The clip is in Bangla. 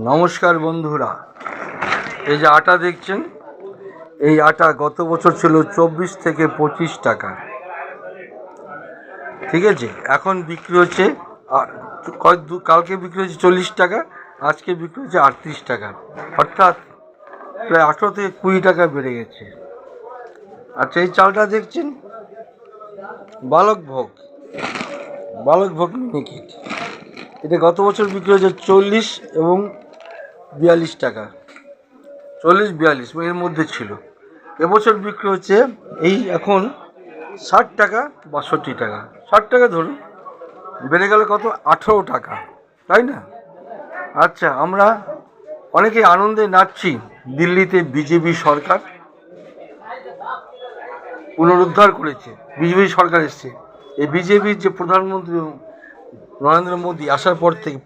নমস্কার বন্ধুরা, এই যে আটা দেখছেন, এই আটা গত বছর ছিল 24 থেকে 25 টাকা। ঠিক আছে, এখন বিক্রি হচ্ছে কালকে বিক্রি হচ্ছে 40 টাকা, আজকে বিক্রি হচ্ছে 38 টাকা, অর্থাৎ প্রায় 18 থেকে 20 টাকা বেড়ে গেছে। আচ্ছা, এই চালটা দেখছেন বালক ভোগ মিনিকেট, এটা গত বছর বিক্রি হয়েছে 40 এবং 42 টাকা, 40-42 এর মধ্যে ছিল। এবছর বিক্রি হচ্ছে এই এখন 60 টাকা 62 টাকা, 60 টাকা ধরুন, বেড়ে গেল কত, 18 টাকা, তাই না? আচ্ছা, আমরা অনেকে আনন্দে নাচছি, দিল্লিতে বিজেপি সরকার পুনরুদ্ধার করেছে, বিজেপি সরকার এসছে। এই বিজেপির যে প্রধানমন্ত্রী নরেন্দ্র মোদী আসার পর থেকে